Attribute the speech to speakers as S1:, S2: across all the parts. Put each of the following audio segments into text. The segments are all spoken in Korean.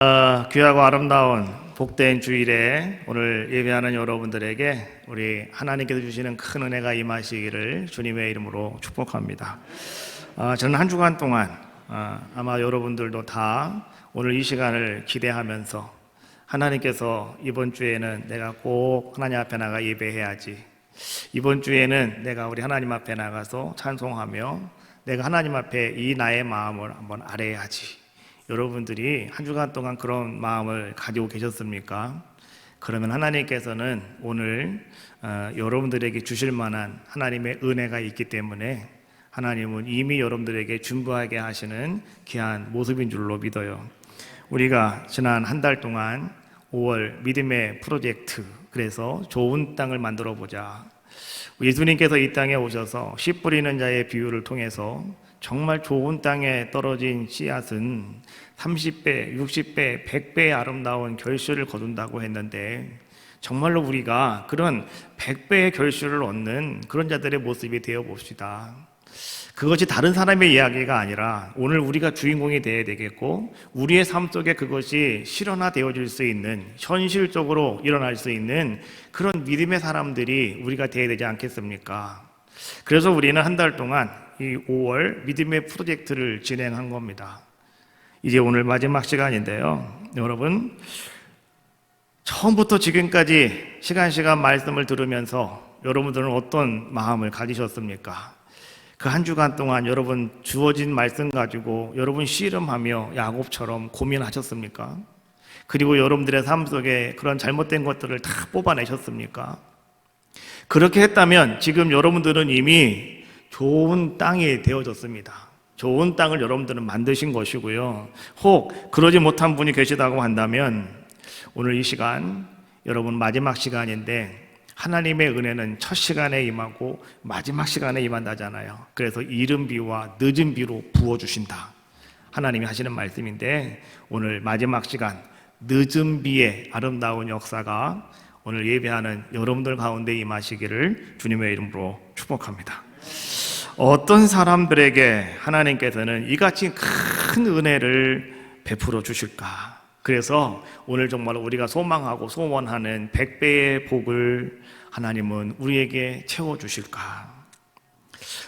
S1: 귀하고 아름다운 복된 주일에 오늘 예배하는 여러분들에게 우리 하나님께서 주시는 큰 은혜가 임하시기를 주님의 이름으로 축복합니다. 저는 한 주간 동안 아마 여러분들도 다 오늘 이 시간을 기대하면서 하나님께서 이번 주에는 내가 꼭 하나님 앞에 나가 예배해야지, 이번 주에는 내가 우리 하나님 앞에 나가서 찬송하며 내가 하나님 앞에 이 나의 마음을 한번 아뢰야지, 여러분들이 한 주간 동안 그런 마음을 가지고 계셨습니까? 그러면 하나님께서는 오늘 여러분들에게 주실 만한 하나님의 은혜가 있기 때문에 하나님은 이미 여러분들에게 준비하게 하시는 귀한 모습인 줄로 믿어요. 우리가 지난 한 달 동안 5월 믿음의 프로젝트, 그래서 좋은 땅을 만들어 보자, 예수님께서 이 땅에 오셔서 씨 뿌리는 자의 비유를 통해서 정말 좋은 땅에 떨어진 씨앗은 30배, 60배, 100배의 아름다운 결실을 거둔다고 했는데, 정말로 우리가 그런 100배의 결실을 얻는 그런 자들의 모습이 되어 봅시다. 그것이 다른 사람의 이야기가 아니라 오늘 우리가 주인공이 되어야 되겠고, 우리의 삶 속에 그것이 실현화되어질 수 있는, 현실적으로 일어날 수 있는 그런 믿음의 사람들이 우리가 되어야 되지 않겠습니까? 그래서 우리는 한 달 동안 이 5월 믿음의 프로젝트를 진행한 겁니다. 이제 오늘 마지막 시간인데요, 여러분, 처음부터 지금까지 시간 말씀을 들으면서 여러분들은 어떤 마음을 가지셨습니까? 그 한 주간 동안 여러분 주어진 말씀 가지고 여러분 씨름하며 야곱처럼 고민하셨습니까? 그리고 여러분들의 삶 속에 그런 잘못된 것들을 다 뽑아내셨습니까? 그렇게 했다면 지금 여러분들은 이미 좋은 땅이 되어졌습니다. 좋은 땅을 여러분들은 만드신 것이고요. 혹 그러지 못한 분이 계시다고 한다면 오늘 이 시간, 여러분 마지막 시간인데 하나님의 은혜는 첫 시간에 임하고 마지막 시간에 임한다잖아요. 그래서 이른 비와 늦은 비로 부어주신다, 하나님이 하시는 말씀인데, 오늘 마지막 시간 늦은 비의 아름다운 역사가 오늘 예배하는 여러분들 가운데 임하시기를 주님의 이름으로 축복합니다. 어떤 사람들에게 하나님께서는 이같이 큰 은혜를 베풀어 주실까? 그래서 오늘 정말 우리가 소망하고 소원하는 100배의 복을 하나님은 우리에게 채워주실까?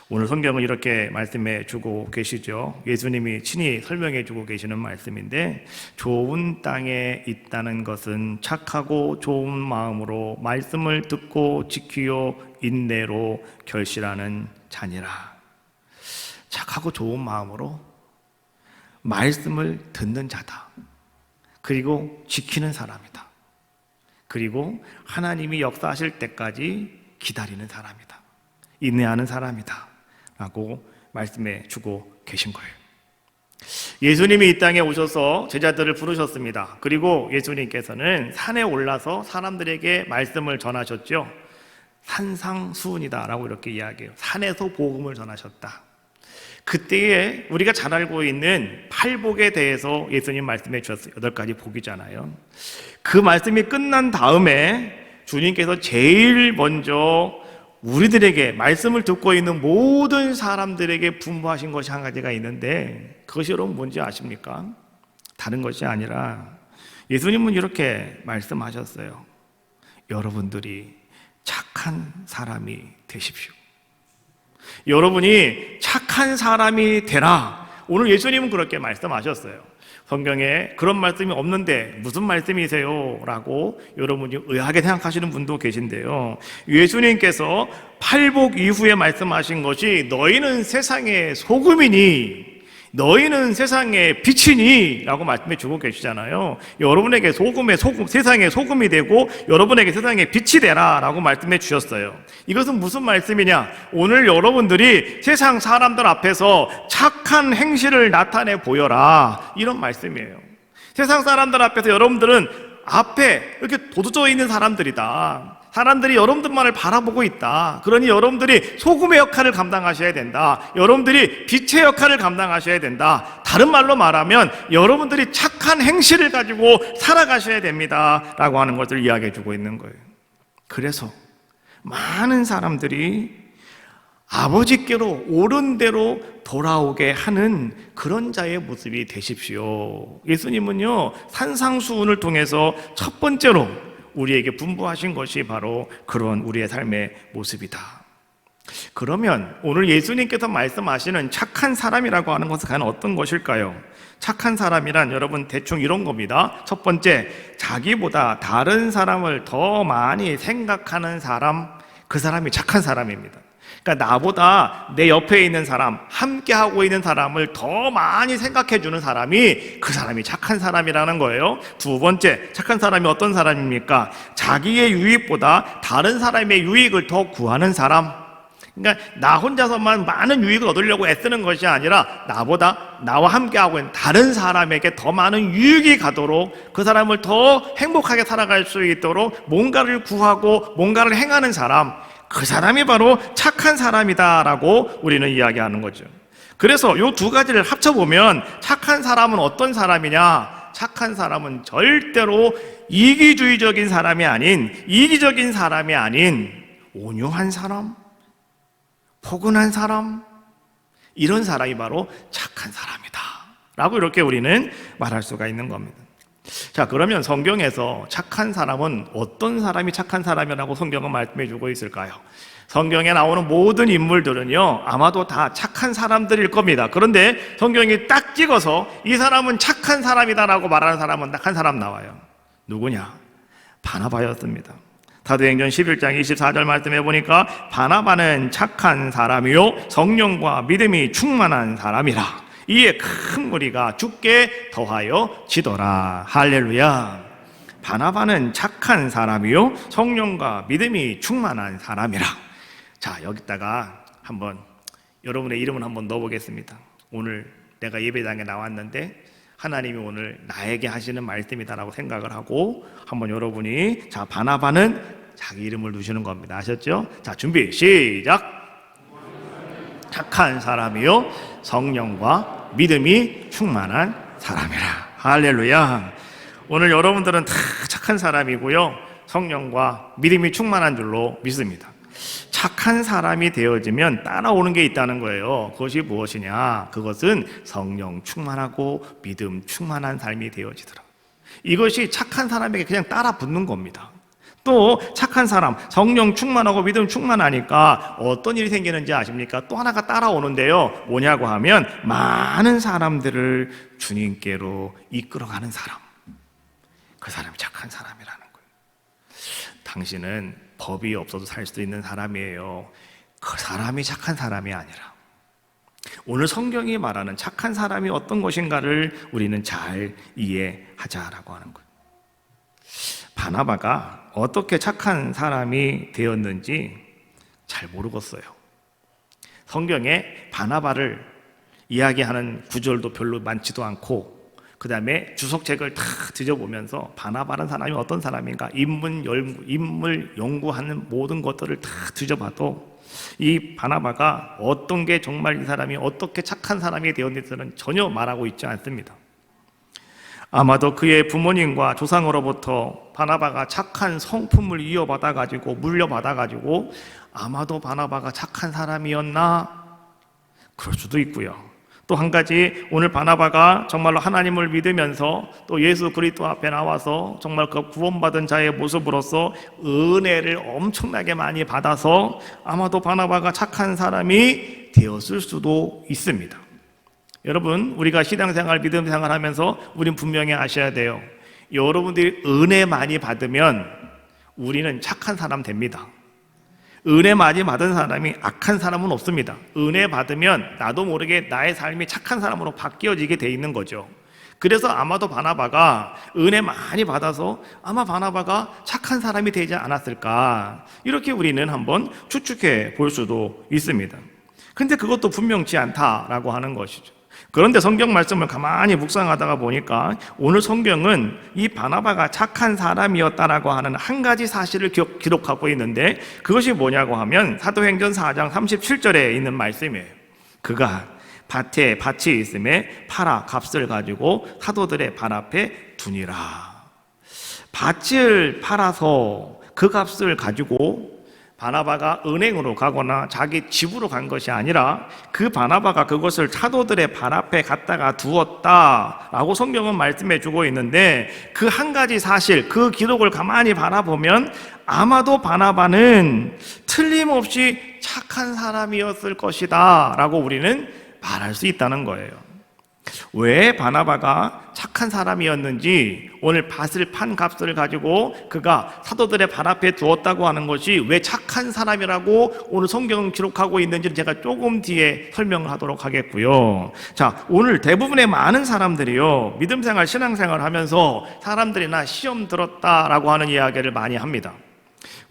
S1: 오늘 성경은 이렇게 말씀해 주고 계시죠. 예수님이 친히 설명해 주고 계시는 말씀인데, 좋은 땅에 있다는 것은 착하고 좋은 마음으로 말씀을 듣고 지키어 인내로 결실하는 자니라. 착하고 좋은 마음으로 말씀을 듣는 자다. 그리고 지키는 사람이다. 그리고 하나님이 역사하실 때까지 기다리는 사람이다. 인내하는 사람이다 라고 말씀해 주고 계신 거예요. 예수님이 이 땅에 오셔서 제자들을 부르셨습니다. 그리고 예수님께서는 산에 올라서 사람들에게 말씀을 전하셨죠. 산상수훈이다 라고 이렇게 이야기해요. 산에서 복음을 전하셨다. 그때에 우리가 잘 알고 있는 팔복에 대해서 예수님 말씀해 주셨어요. 8가지 복이잖아요. 그 말씀이 끝난 다음에 주님께서 제일 먼저 우리들에게, 말씀을 듣고 있는 모든 사람들에게 분부하신 것이 한 가지가 있는데, 그것이 여러분 뭔지 아십니까? 다른 것이 아니라 예수님은 이렇게 말씀하셨어요. 여러분들이 착한 사람이 되십시오. 여러분이 착한 사람이 되라. 오늘 예수님은 그렇게 말씀하셨어요. 성경에 그런 말씀이 없는데 무슨 말씀이세요? 라고 여러분이 의아하게 생각하시는 분도 계신데요, 예수님께서 팔복 이후에 말씀하신 것이 너희는 세상의 소금이니, 너희는 세상의 빛이니 라고 말씀해 주고 계시잖아요. 여러분에게 세상의 소금이 되고 여러분에게 세상의 빛이 되라 라고 말씀해 주셨어요. 이것은 무슨 말씀이냐? 오늘 여러분들이 세상 사람들 앞에서 착한 행실을 나타내 보여라, 이런 말씀이에요. 세상 사람들 앞에서 여러분들은 앞에 이렇게 도두져 있는 사람들이다. 사람들이 여러분들만을 바라보고 있다. 그러니 여러분들이 소금의 역할을 감당하셔야 된다. 여러분들이 빛의 역할을 감당하셔야 된다. 다른 말로 말하면 여러분들이 착한 행실을 가지고 살아가셔야 됩니다 라고 하는 것을 이야기해 주고 있는 거예요. 그래서 많은 사람들이 아버지께로 옳은 대로 돌아오게 하는 그런 자의 모습이 되십시오. 예수님은요, 산상수훈을 통해서 첫 번째로 우리에게 분부하신 것이 바로 그런 우리의 삶의 모습이다. 그러면 오늘 예수님께서 말씀하시는 착한 사람이라고 하는 것은 과연 어떤 것일까요? 착한 사람이란 여러분 대충 이런 겁니다. 첫 번째, 자기보다 다른 사람을 더 많이 생각하는 사람, 그 사람이 착한 사람입니다. 그러니까 나보다 내 옆에 있는 사람, 함께 하고 있는 사람을 더 많이 생각해 주는 사람이 그 사람이 착한 사람이라는 거예요. 두 번째, 착한 사람이 어떤 사람입니까? 자기의 유익보다 다른 사람의 유익을 더 구하는 사람. 그러니까 나 혼자서만 많은 유익을 얻으려고 애쓰는 것이 아니라 나와 함께하고 있는 다른 사람에게 더 많은 유익이 가도록, 그 사람을 더 행복하게 살아갈 수 있도록 뭔가를 구하고 뭔가를 행하는 사람, 그 사람이 바로 착한 사람이다라고 우리는 이야기하는 거죠. 그래서 이 두 가지를 합쳐보면 착한 사람은 어떤 사람이냐? 착한 사람은 절대로 이기적인 사람이 아닌 온유한 사람, 포근한 사람, 이런 사람이 바로 착한 사람이다 라고 이렇게 우리는 말할 수가 있는 겁니다. 자, 그러면 성경에서 착한 사람은 어떤 사람이 착한 사람이라고 성경은 말씀해 주고 있을까요? 성경에 나오는 모든 인물들은요, 아마도 다 착한 사람들일 겁니다. 그런데 성경이 딱 찍어서 이 사람은 착한 사람이다라고 말하는 사람은 딱 한 사람 나와요. 누구냐? 바나바였습니다. 사도행전 11장 24절 말씀해 보니까 바나바는 착한 사람이요 성령과 믿음이 충만한 사람이라 이에 큰 무리가 죽게 더하여 지더라. 할렐루야. 바나바는 착한 사람이요 성령과 믿음이 충만한 사람이라. 자, 여기다가 한번 여러분의 이름을 한번 넣어보겠습니다. 오늘 내가 예배당에 나왔는데 하나님이 오늘 나에게 하시는 말씀이다라고 생각을 하고 한번 여러분이, 자, 바나바는 자기 이름을 두시는 겁니다. 아셨죠? 자, 준비 시작. 착한 사람이요 성령과 믿음이 충만한 사람이라. 할렐루야. 오늘 여러분들은 다 착한 사람이고요 성령과 믿음이 충만한 줄로 믿습니다. 착한 사람이 되어지면 따라오는 게 있다는 거예요. 그것이 무엇이냐? 그것은 성령 충만하고 믿음 충만한 삶이 되어지더라. 이것이 착한 사람에게 그냥 따라 붙는 겁니다. 또 착한 사람, 성령 충만하고 믿음 충만하니까 어떤 일이 생기는지 아십니까? 또 하나가 따라오는데요, 뭐냐고 하면 많은 사람들을 주님께로 이끌어가는 사람, 그 사람이 착한 사람이라는 거예요. 당신은 법이 없어도 살 수 있는 사람이에요. 그 사람이 착한 사람이 아니라 오늘 성경이 말하는 착한 사람이 어떤 것인가를 우리는 잘 이해하자라고 하는 거예요. 바나바가 어떻게 착한 사람이 되었는지 잘 모르겠어요. 성경에 바나바를 이야기하는 구절도 별로 많지도 않고, 그 다음에 주석책을 다 뒤져보면서 바나바라는 사람이 어떤 사람인가, 인물 연구하는 모든 것들을 다 뒤져봐도 이 바나바가 어떤 게 정말 이 사람이 어떻게 착한 사람이 되었는지는 전혀 말하고 있지 않습니다. 아마도 그의 부모님과 조상으로부터 바나바가 착한 성품을 이어받아가지고 물려받아가지고 아마도 바나바가 착한 사람이었나? 그럴 수도 있고요. 또 한 가지, 오늘 바나바가 정말로 하나님을 믿으면서 또 예수 그리스도 앞에 나와서 정말 그 구원받은 자의 모습으로서 은혜를 엄청나게 많이 받아서 아마도 바나바가 착한 사람이 되었을 수도 있습니다. 여러분, 우리가 신앙생활, 믿음생활 하면서 우린 분명히 아셔야 돼요. 여러분들이 은혜 많이 받으면 우리는 착한 사람 됩니다. 은혜 많이 받은 사람이 악한 사람은 없습니다. 은혜 받으면 나도 모르게 나의 삶이 착한 사람으로 바뀌어지게 돼 있는 거죠. 그래서 아마도 바나바가 은혜 많이 받아서 아마 바나바가 착한 사람이 되지 않았을까, 이렇게 우리는 한번 추측해 볼 수도 있습니다. 근데 그것도 분명치 않다라고 하는 것이죠. 그런데 성경 말씀을 가만히 묵상하다가 보니까 오늘 성경은 이 바나바가 착한 사람이었다라고 하는 한 가지 사실을 기록하고 있는데, 그것이 뭐냐고 하면 사도행전 4장 37절에 있는 말씀이에요. 그가 밭에 밭이 있음에 팔아 값을 가지고 사도들의 발 앞에 두니라. 밭을 팔아서 그 값을 가지고 바나바가 은행으로 가거나 자기 집으로 간 것이 아니라 그 바나바가 그것을 사도들의 발 앞에 갖다가 두었다라고 성경은 말씀해 주고 있는데, 그 한 가지 사실, 그 기록을 가만히 바라보면 아마도 바나바는 틀림없이 착한 사람이었을 것이다 라고 우리는 말할 수 있다는 거예요. 왜 바나바가 착한 사람이었는지, 오늘 밭을 판 값을 가지고 그가 사도들의 발 앞에 두었다고 하는 것이 왜 착한 사람이라고 오늘 성경은 기록하고 있는지는 제가 조금 뒤에 설명을 하도록 하겠고요. 자, 오늘 대부분의 많은 사람들이요, 믿음생활, 신앙생활 하면서 사람들이나 시험 들었다라고 하는 이야기를 많이 합니다.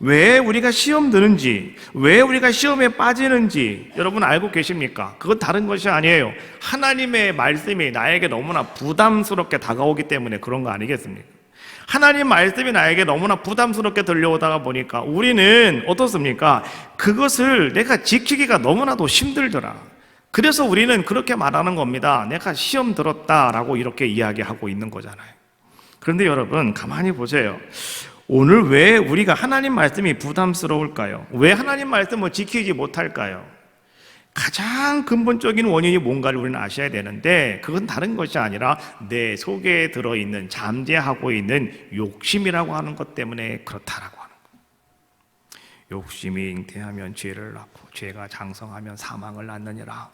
S1: 왜 우리가 시험 드는지, 왜 우리가 시험에 빠지는지 여러분 알고 계십니까? 그건 다른 것이 아니에요. 하나님의 말씀이 나에게 너무나 부담스럽게 다가오기 때문에 그런 거 아니겠습니까? 하나님 말씀이 나에게 너무나 부담스럽게 들려오다가 보니까 우리는 어떻습니까? 그것을 내가 지키기가 너무나도 힘들더라. 그래서 우리는 그렇게 말하는 겁니다. 내가 시험 들었다라고 이렇게 이야기하고 있는 거잖아요. 그런데 여러분 가만히 보세요. 오늘 왜 우리가 하나님 말씀이 부담스러울까요? 왜 하나님 말씀을 지키지 못할까요? 가장 근본적인 원인이 뭔가를 우리는 아셔야 되는데, 그건 다른 것이 아니라 내 속에 들어있는, 잠재하고 있는 욕심이라고 하는 것 때문에 그렇다라고 하는 거예요. 욕심이 잉태하면 죄를 낳고 죄가 장성하면 사망을 낳느니라.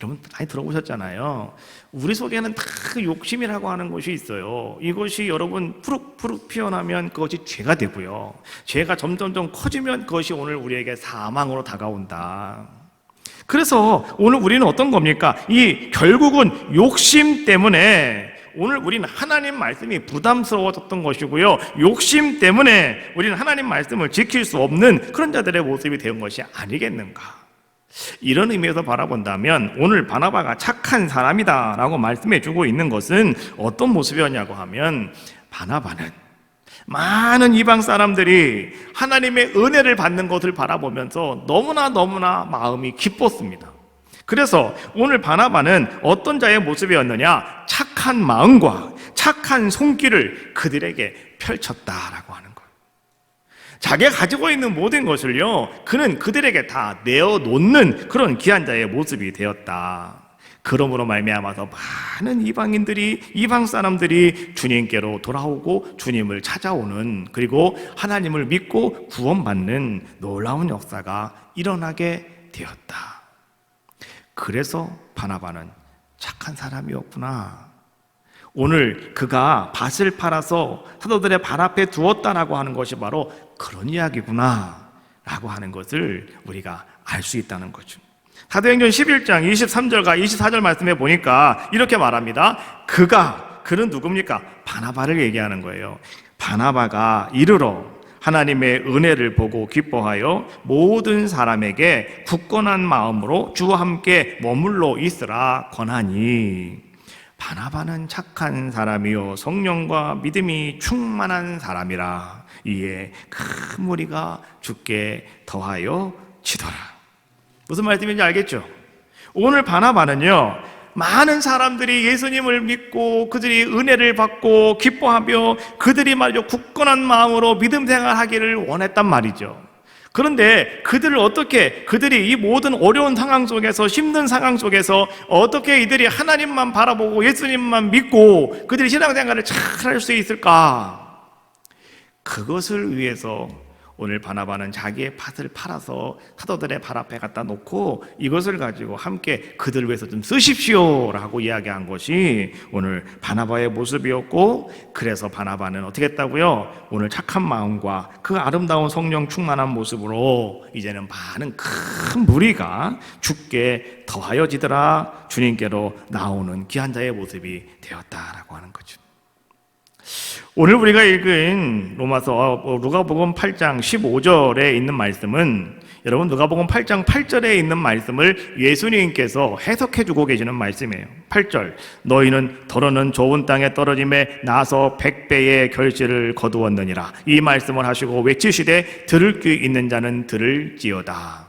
S1: 여러분 많이 들어보셨잖아요. 우리 속에는 다 욕심이라고 하는 것이 있어요. 이것이 여러분 푸르푸르 피어나면 그것이 죄가 되고요, 죄가 점점점 커지면 그것이 오늘 우리에게 사망으로 다가온다. 그래서 오늘 우리는 어떤 겁니까? 이 결국은 욕심 때문에 오늘 우리는 하나님 말씀이 부담스러워졌던 것이고요, 욕심 때문에 우리는 하나님 말씀을 지킬 수 없는 그런 자들의 모습이 된 것이 아니겠는가. 이런 의미에서 바라본다면 오늘 바나바가 착한 사람이다 라고 말씀해 주고 있는 것은 어떤 모습이었냐고 하면, 바나바는 많은 이방 사람들이 하나님의 은혜를 받는 것을 바라보면서 너무나 마음이 기뻤습니다. 그래서 오늘 바나바는 어떤 자의 모습이었느냐, 착한 마음과 착한 손길을 그들에게 펼쳤다라고 하는 거예요. 자기가 가지고 있는 모든 것을요, 그는 그들에게 다 내어놓는 그런 귀한 자의 모습이 되었다. 그러므로 말미암아서 많은 이방 사람들이 주님께로 돌아오고 주님을 찾아오는, 그리고 하나님을 믿고 구원받는 놀라운 역사가 일어나게 되었다. 그래서 바나바는 착한 사람이었구나. 오늘 그가 밭을 팔아서 사도들의 발 앞에 두었다라고 하는 것이 바로 그런 이야기구나 라고 하는 것을 우리가 알 수 있다는 거죠. 사도행전 11장 23절과 24절 말씀에 보니까 이렇게 말합니다. 그는 누굽니까? 바나바를 얘기하는 거예요. 바나바가 이르러 하나님의 은혜를 보고 기뻐하여 모든 사람에게 굳건한 마음으로 주와 함께 머물러 있으라 권하니. 바나바는 착한 사람이요 성령과 믿음이 충만한 사람이라. 이에 큰 무리가 주께 더하여 지더라. 무슨 말씀인지 알겠죠? 오늘 바나바는요, 많은 사람들이 예수님을 믿고 그들이 은혜를 받고 기뻐하며 그들이 말이죠, 굳건한 마음으로 믿음 생활하기를 원했단 말이죠. 그런데 그들이 이 모든 어려운 상황 속에서, 힘든 상황 속에서 어떻게 이들이 하나님만 바라보고 예수님만 믿고 그들이 신앙생활을 잘 할 수 있을까? 그것을 위해서 오늘 바나바는 자기의 밭을 팔아서 사도들의 발 앞에 갖다 놓고 이것을 가지고 함께 그들을 위해서 좀 쓰십시오 라고 이야기한 것이 오늘 바나바의 모습이었고, 그래서 바나바는 어떻게 했다고요? 오늘 착한 마음과 그 아름다운 성령 충만한 모습으로 이제는 많은 큰 무리가 주께 더하여지더라, 주님께로 나오는 귀한 자의 모습이 되었다라고 하는 거죠. 오늘 우리가 읽은 누가복음 8장 15절에 있는 말씀은, 여러분 누가복음 8장 8절에 있는 말씀을 예수님께서 해석해 주고 계시는 말씀이에요. 8절, 너희는 더러는 좋은 땅에 떨어짐에 나서 100배의 결실을 거두었느니라. 이 말씀을 하시고 외치시되 들을 귀 있는 자는 들을지어다.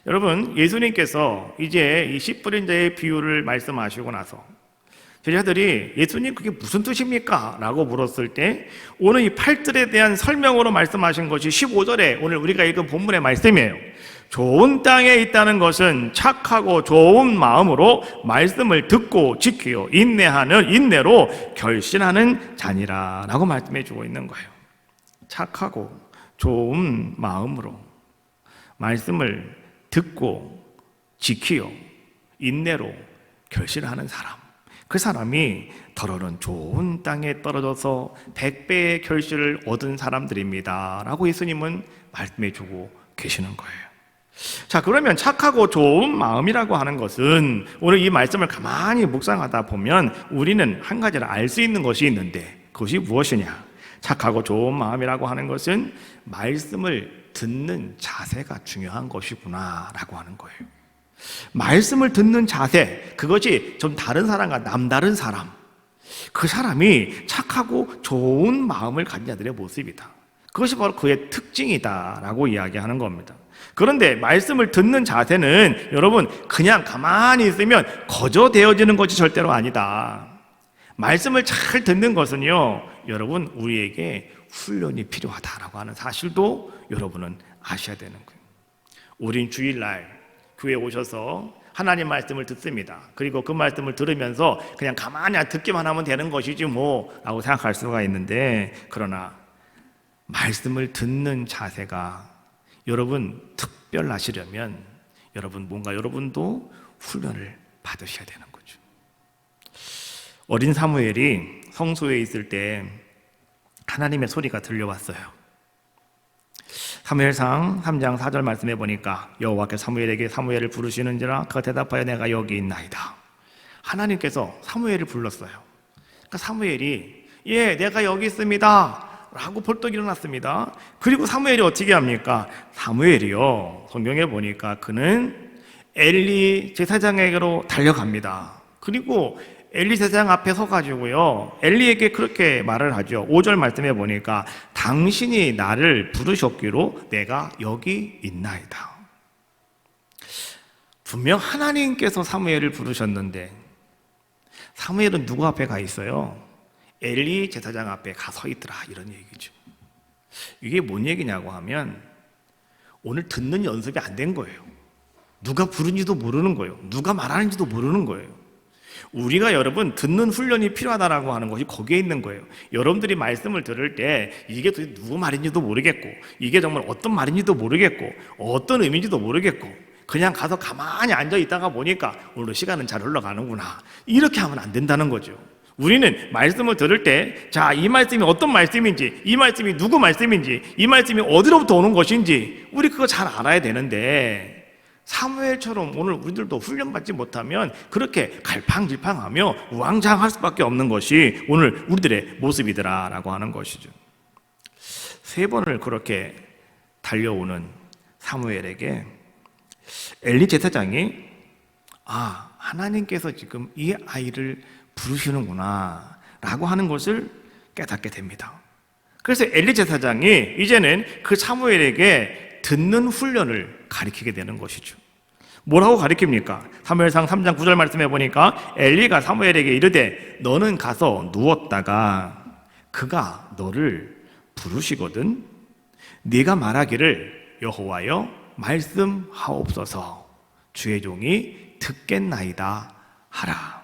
S1: 여러분, 예수님께서 이제 이 씨 뿌린 자의 비유를 말씀하시고 나서 제자들이 예수님 그게 무슨 뜻입니까? 라고 물었을 때 오늘 이 팔들에 대한 설명으로 말씀하신 것이 15절에 오늘 우리가 읽은 본문의 말씀이에요. 좋은 땅에 있다는 것은 착하고 좋은 마음으로 말씀을 듣고 지키고 인내하는 인내로 결신하는 자니라 라고 말씀해 주고 있는 거예요. 착하고 좋은 마음으로 말씀을 듣고 지키고 인내로 결실하는 사람, 그 사람이 더러는 좋은 땅에 떨어져서 100배의 결실을 얻은 사람들입니다 라고 예수님은 말씀해 주고 계시는 거예요. 자, 그러면 착하고 좋은 마음이라고 하는 것은 오늘 이 말씀을 가만히 묵상하다 보면 우리는 한 가지를 알 수 있는 것이 있는데 그것이 무엇이냐? 착하고 좋은 마음이라고 하는 것은 말씀을 듣는 자세가 중요한 것이구나 라고 하는 거예요. 말씀을 듣는 자세, 그것이 좀 다른 사람과 남다른 사람, 그 사람이 착하고 좋은 마음을 가진 자들의 모습이다. 그것이 바로 그의 특징이다 라고 이야기하는 겁니다. 그런데 말씀을 듣는 자세는 여러분 그냥 가만히 있으면 거저되어지는 것이 절대로 아니다. 말씀을 잘 듣는 것은요, 여러분 우리에게 훈련이 필요하다라고 하는 사실도 여러분은 아셔야 되는 거예요. 우린 주일날 교회에 오셔서 하나님 말씀을 듣습니다. 그리고 그 말씀을 들으면서 그냥 가만히 듣기만 하면 되는 것이지 뭐 라고 생각할 수가 있는데, 그러나 말씀을 듣는 자세가 여러분 특별하시려면 여러분 뭔가 여러분도 훈련을 받으셔야 되는 거죠. 어린 사무엘이 성소에 있을 때 하나님의 소리가 들려왔어요. 사무엘상 3장 4절 말씀해 보니까 여호와께서 사무엘에게 사무엘을 부르시는지라 그가 대답하여 내가 여기 있나이다. 하나님께서 사무엘을 불렀어요. 그러니까 사무엘이 예 내가 여기 있습니다 라고 벌떡 일어났습니다. 그리고 사무엘이 어떻게 합니까? 사무엘이요, 성경에 보니까 그는 엘리 제사장에게로 달려갑니다. 그리고 엘리 제사장 앞에 서가지고요, 엘리에게 그렇게 말을 하죠. 5절 말씀해 보니까 당신이 나를 부르셨기로 내가 여기 있나이다. 분명 하나님께서 사무엘을 부르셨는데 사무엘은 누구 앞에 가 있어요? 엘리 제사장 앞에 가 서 있더라, 이런 얘기죠. 이게 뭔 얘기냐고 하면 오늘 듣는 연습이 안 된 거예요. 누가 부른지도 모르는 거예요. 누가 말하는지도 모르는 거예요. 우리가 여러분 듣는 훈련이 필요하다라고 하는 것이 거기에 있는 거예요. 여러분들이 말씀을 들을 때 이게 도대체 누구 말인지도 모르겠고 이게 정말 어떤 말인지도 모르겠고 어떤 의미인지도 모르겠고 그냥 가서 가만히 앉아 있다가 보니까 오늘 시간은 잘 흘러가는구나, 이렇게 하면 안 된다는 거죠. 우리는 말씀을 들을 때 자, 이 말씀이 어떤 말씀인지, 이 말씀이 누구 말씀인지, 이 말씀이 어디로부터 오는 것인지 우리 그거 잘 알아야 되는데, 사무엘처럼 오늘 우리들도 훈련받지 못하면 그렇게 갈팡질팡하며 우왕좌왕할 수밖에 없는 것이 오늘 우리들의 모습이더라라고 하는 것이죠. 3번을 그렇게 달려오는 사무엘에게 엘리 제사장이 하나님께서 지금 이 아이를 부르시는구나 라고 하는 것을 깨닫게 됩니다. 그래서 엘리 제사장이 이제는 그 사무엘에게 듣는 훈련을 가르치게 되는 것이죠. 뭐라고 가르칩니까? 사무엘상 3장 9절 말씀해 보니까 엘리가 사무엘에게 이르되 너는 가서 누웠다가 그가 너를 부르시거든 네가 말하기를 여호와여 말씀하옵소서 주의 종이 듣겠나이다 하라.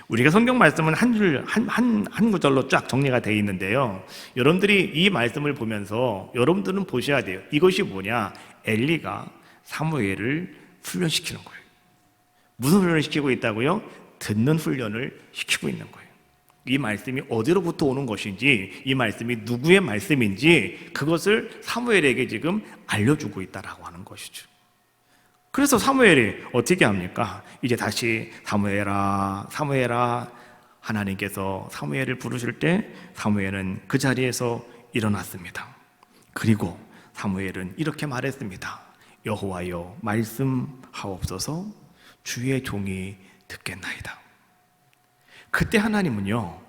S1: 우리가 성경 말씀은 한 구절로 쫙 정리가 되어 있는데요, 여러분들이 이 말씀을 보면서 여러분들은 보셔야 돼요. 이것이 뭐냐? 엘리가 사무엘을 훈련시키는 거예요. 무슨 훈련을 시키고 있다고요? 듣는 훈련을 시키고 있는 거예요. 이 말씀이 어디로부터 오는 것인지, 이 말씀이 누구의 말씀인지 그것을 사무엘에게 지금 알려주고 있다라고 하는 것이죠. 그래서 사무엘이 어떻게 합니까? 이제 다시 사무엘아 사무엘아, 하나님께서 사무엘을 부르실 때 사무엘은 그 자리에서 일어났습니다. 그리고 사무엘은 이렇게 말했습니다. 여호와여 말씀하옵소서 주의 종이 듣겠나이다. 그때 하나님은요,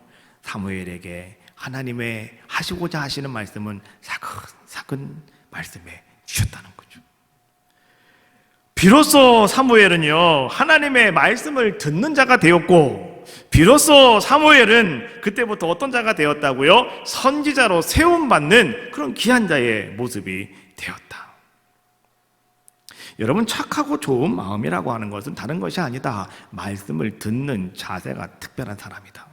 S1: 사무엘에게 하나님의 하시고자 하시는 말씀은 사근사근 말씀해 주셨다는 거죠. 비로소 사무엘은요, 하나님의 말씀을 듣는 자가 되었고 비로소 사무엘은 그때부터 어떤 자가 되었다고요? 선지자로 세움받는 그런 귀한 자의 모습이 되었다. 여러분, 착하고 좋은 마음이라고 하는 것은 다른 것이 아니다. 말씀을 듣는 자세가 특별한 사람이다.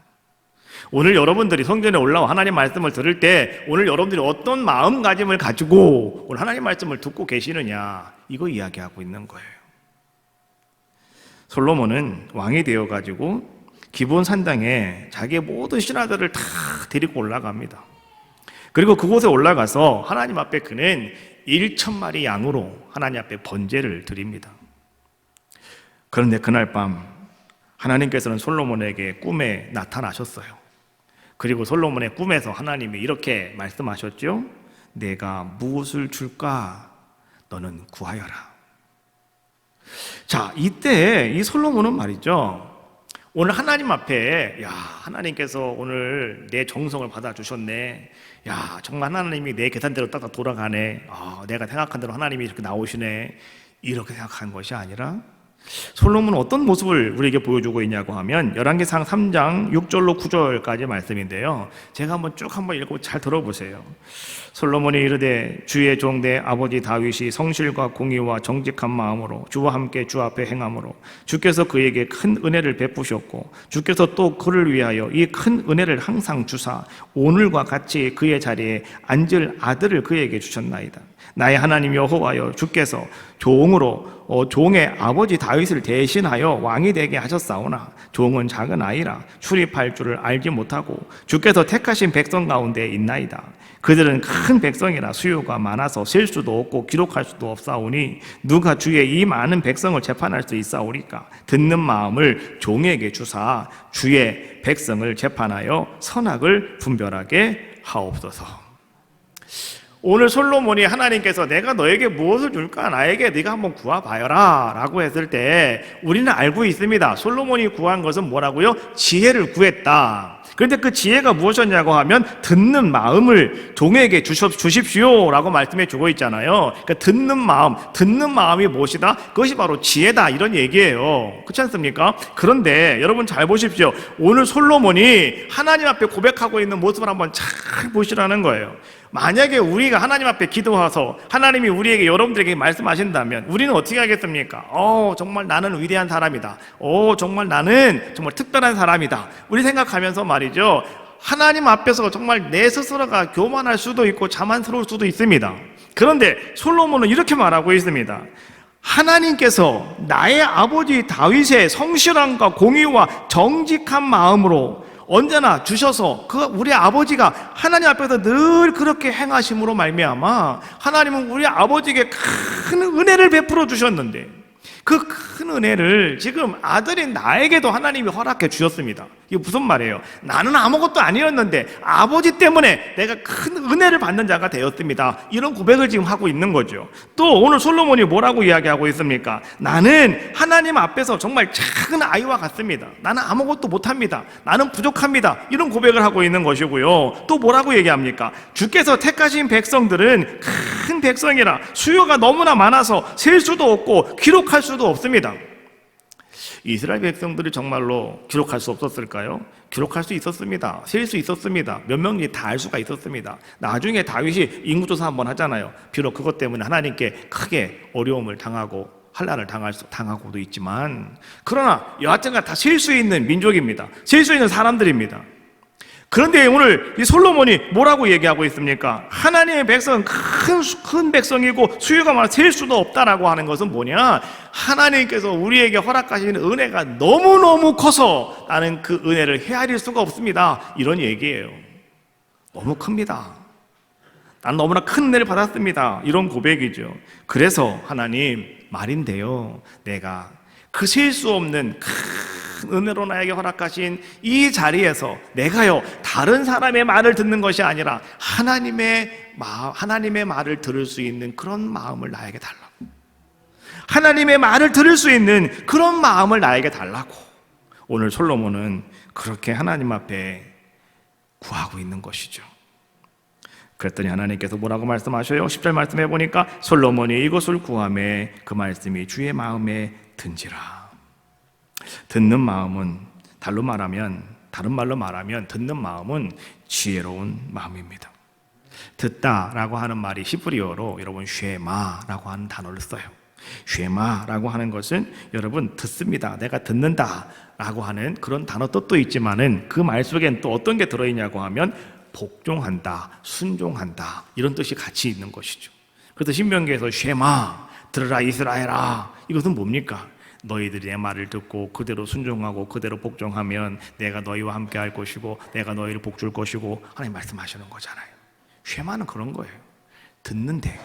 S1: 오늘 여러분들이 성전에 올라와 하나님 말씀을 들을 때 오늘 여러분들이 어떤 마음가짐을 가지고 오늘 하나님 말씀을 듣고 계시느냐, 이거 이야기하고 있는 거예요. 솔로몬은 왕이 되어가지고 기브온 산당에 자기의 모든 신하들을 다 데리고 올라갑니다. 그리고 그곳에 올라가서 하나님 앞에 그는 1,000마리 양으로 하나님 앞에 번제를 드립니다. 그런데 그날 밤 하나님께서는 솔로몬에게 꿈에 나타나셨어요. 그리고 솔로몬의 꿈에서 하나님이 이렇게 말씀하셨죠. 내가 무엇을 줄까? 너는 구하여라. 자, 이때 이 솔로몬은 말이죠, 오늘 하나님 앞에, 야, 하나님께서 오늘 내 정성을 받아주셨네. 야, 정말 하나님이 내 계산대로 딱딱 돌아가네. 내가 생각한 대로 하나님이 이렇게 나오시네. 이렇게 생각한 것이 아니라 솔로몬은 어떤 모습을 우리에게 보여주고 있냐고 하면 열왕기상 3장 6절로 9절까지 말씀인데요, 제가 한번 읽고 잘 들어보세요. 솔로몬이 이르되 주의 종 내 아버지 다윗이 성실과 공의와 정직한 마음으로 주와 함께 주 앞에 행함으로 주께서 그에게 큰 은혜를 베푸셨고 주께서 또 그를 위하여 이 큰 은혜를 항상 주사 오늘과 같이 그의 자리에 앉을 아들을 그에게 주셨나이다. 나의 하나님 여호와여, 주께서 종의 아버지 다윗을 대신하여 왕이 되게 하셨사오나 종은 작은 아이라 출입할 줄을 알지 못하고 주께서 택하신 백성 가운데 있나이다. 그들은 큰 백성이라 수요가 많아서 셀 수도 없고 기록할 수도 없사오니 누가 주의 이 많은 백성을 재판할 수 있사오리까? 듣는 마음을 종에게 주사 주의 백성을 재판하여 선악을 분별하게 하옵소서. 오늘 솔로몬이 하나님께서 내가 너에게 무엇을 줄까? 나에게 네가 한번 구해봐여라 라고 했을 때 우리는 알고 있습니다. 솔로몬이 구한 것은 뭐라고요? 지혜를 구했다. 그런데 그 지혜가 무엇이었냐고 하면 듣는 마음을 종에게 주십시오 라고 말씀해 주고 있잖아요. 그러니까 듣는 마음이 무엇이다? 그것이 바로 지혜다, 이런 얘기예요. 그렇지 않습니까? 그런데 여러분 잘 보십시오. 오늘 솔로몬이 하나님 앞에 고백하고 있는 모습을 한번 잘 보시라는 거예요. 만약에 우리가 하나님 앞에 기도해서 하나님이 우리에게, 여러분들에게 말씀하신다면 우리는 어떻게 하겠습니까? 정말 나는 위대한 사람이다. 정말 나는 정말 특별한 사람이다. 우리 생각하면서 말이죠, 하나님 앞에서 정말 내 스스로가 교만할 수도 있고 자만스러울 수도 있습니다. 그런데 솔로몬은 이렇게 말하고 있습니다. 하나님께서 나의 아버지 다윗의 성실함과 공의와 정직한 마음으로 언제나 주셔서 우리 아버지가 하나님 앞에서 늘 그렇게 행하심으로 말미암아 하나님은 우리 아버지에게 큰 은혜를 베풀어 주셨는데 그 큰 은혜를 지금 아들인 나에게도 하나님이 허락해 주셨습니다. 이게 무슨 말이에요? 나는 아무것도 아니었는데 아버지 때문에 내가 큰 은혜를 받는 자가 되었습니다. 이런 고백을 지금 하고 있는 거죠. 또 오늘 솔로몬이 뭐라고 이야기하고 있습니까? 나는 하나님 앞에서 정말 작은 아이와 같습니다. 나는 아무것도 못합니다. 나는 부족합니다. 이런 고백을 하고 있는 것이고요. 또 뭐라고 얘기합니까? 주께서 택하신 백성들은 큰 백성이라 수요가 너무나 많아서 셀 수도 없고 기록할 수도 없습니다. 이스라엘 백성들이 정말로 기록할 수 없었을까요? 기록할 수 있었습니다. 셀 수 있었습니다. 몇 명인지 다 알 수가 있었습니다. 나중에 다윗이 인구조사 한번 하잖아요. 비록 그것 때문에 하나님께 크게 어려움을 당하고 환난을 당하고도 있지만, 그러나 여하튼간 다 셀 수 있는 민족입니다. 셀 수 있는 사람들입니다. 그런데 오늘 이 솔로몬이 뭐라고 얘기하고 있습니까? 하나님의 백성은 큰 백성이고 수요가 많아 셀 수도 없다라고 하는 것은 뭐냐? 하나님께서 우리에게 허락하시는 은혜가 너무너무 커서 나는 그 은혜를 헤아릴 수가 없습니다. 이런 얘기예요. 너무 큽니다. 난 너무나 큰 은혜를 받았습니다. 이런 고백이죠. 그래서 하나님, 말인데요, 내가 그 셀 수 없는 은혜로 나에게 허락하신 이 자리에서 내가요, 다른 사람의 말을 듣는 것이 아니라 하나님의 말을 들을 수 있는 그런 마음을 나에게 달라고, 하나님의 말을 들을 수 있는 그런 마음을 나에게 달라고 오늘 솔로몬은 그렇게 하나님 앞에 구하고 있는 것이죠. 그랬더니 하나님께서 뭐라고 말씀하셔요? 10절 말씀해 보니까 솔로몬이 이것을 구하매 그 말씀이 주의 마음에 든지라. 듣는 마음은 다른 말로 말하면 듣는 마음은 지혜로운 마음입니다. 듣다라고 하는 말이 히브리어로 여러분 쉐마라고 하는 단어를 써요. 쉐마라고 하는 것은 여러분 듣습니다, 내가 듣는다라고 하는 그런 단어 뜻도 있지만은 그 말 속엔 또 어떤 게 들어있냐고 하면 복종한다, 순종한다, 이런 뜻이 같이 있는 것이죠. 그래서 신명기에서 쉐마, 들으라 이스라엘아, 이것은 뭡니까? 너희들이 내 말을 듣고 그대로 순종하고 그대로 복종하면 내가 너희와 함께 할 것이고 내가 너희를 복줄 것이고 하나님 말씀하시는 거잖아요. 쉐마는 그런 거예요. 듣는데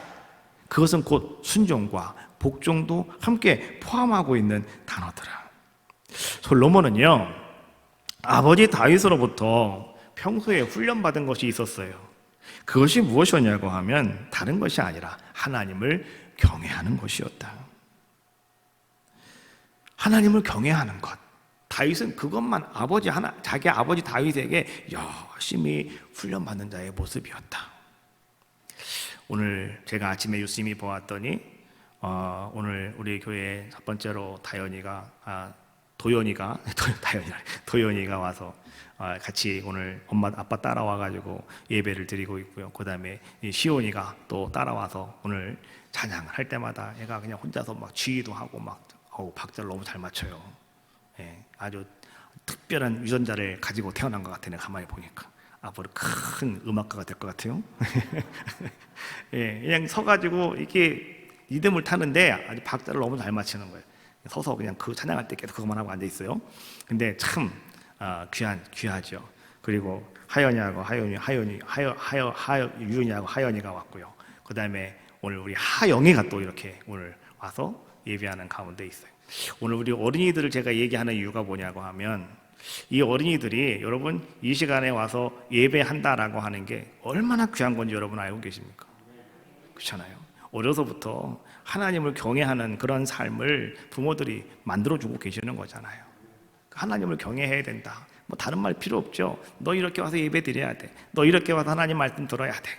S1: 그것은 곧 순종과 복종도 함께 포함하고 있는 단어더라. 솔로몬은요, 아버지 다윗으로부터 평소에 훈련받은 것이 있었어요. 그것이 무엇이었냐고 하면 다른 것이 아니라 하나님을 경외하는 것이었다. 하나님을 경외하는 것. 다윗은 그것만 자기 아버지 다윗에게 열심히 훈련받는 자의 모습이었다. 오늘 제가 아침에 유심히 보았더니 오늘 우리 교회 첫 번째로 도연이가 와서 같이 오늘 엄마 아빠 따라와가지고 예배를 드리고 있고요. 그 다음에 시온이가 또 따라와서 오늘 찬양을 할 때마다 얘가 그냥 혼자서 막 지휘도 하고 박자를 너무 잘 맞춰요. 예, 아주 특별한 유전자를 가지고 태어난 것 같아요. 가만히 보니까 앞으로 큰 음악가가 될 것 같아요. 예, 그냥 서가지고 이렇게 리듬을 타는데 아주 박자를 너무 잘 맞추는 거예요. 서서 그냥 그 찬양할 때 계속 그것만 하고 앉아 있어요. 근데 참 귀하죠. 그리고 유은이하고 하연이가 왔고요. 그 다음에 오늘 우리 하영이가 또 이렇게 오늘 와서 예배하는 가운데 있어요. 오늘 우리 어린이들을 제가 얘기하는 이유가 뭐냐고 하면 이 어린이들이 여러분 이 시간에 와서 예배한다라고 하는 게 얼마나 귀한 건지 여러분 알고 계십니까? 그렇잖아요. 어려서부터 하나님을 경외하는 그런 삶을 부모들이 만들어주고 계시는 거잖아요. 하나님을 경외해야 된다. 뭐 다른 말 필요 없죠. 너 이렇게 와서 예배 드려야 돼. 너 이렇게 와서 하나님 말씀 들어야 돼.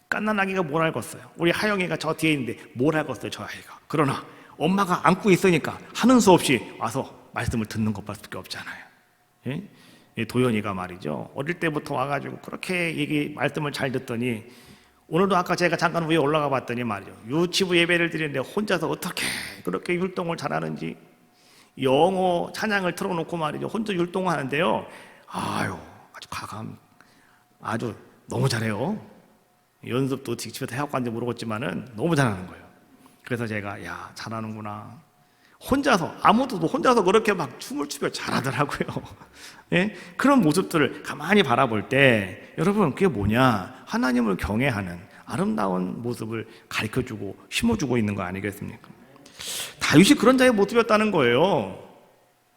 S1: 깐난아기가 뭘 알겠어요? 우리 하영이가 저 뒤에 있는데 뭘 알겠어요, 저 아이가. 그러나 엄마가 안고 있으니까 하는 수 없이 와서 말씀을 듣는 것밖에 없잖아요. 예? 도연이가 말이죠, 어릴 때부터 와가지고 그렇게 말씀을 잘 듣더니 오늘도 아까 제가 잠깐 위에 올라가 봤더니 말이죠, 유치부 예배를 드리는데 혼자서 어떻게 그렇게 율동을 잘하는지 영어 찬양을 틀어놓고 말이죠, 혼자 율동을 하는데요, 아주 아주 너무 잘해요. 연습도 집에서 해갖고 왔는지 모르겠지만은 너무 잘하는 거예요. 그래서 제가 잘하는구나. 혼자서 그렇게 막 춤을 추며 잘하더라고요. 예? 그런 모습들을 가만히 바라볼 때 여러분 그게 뭐냐? 하나님을 경외하는 아름다운 모습을 가르쳐주고 심어주고 있는 거 아니겠습니까? 다윗이 그런 자의 모습이었다는 거예요.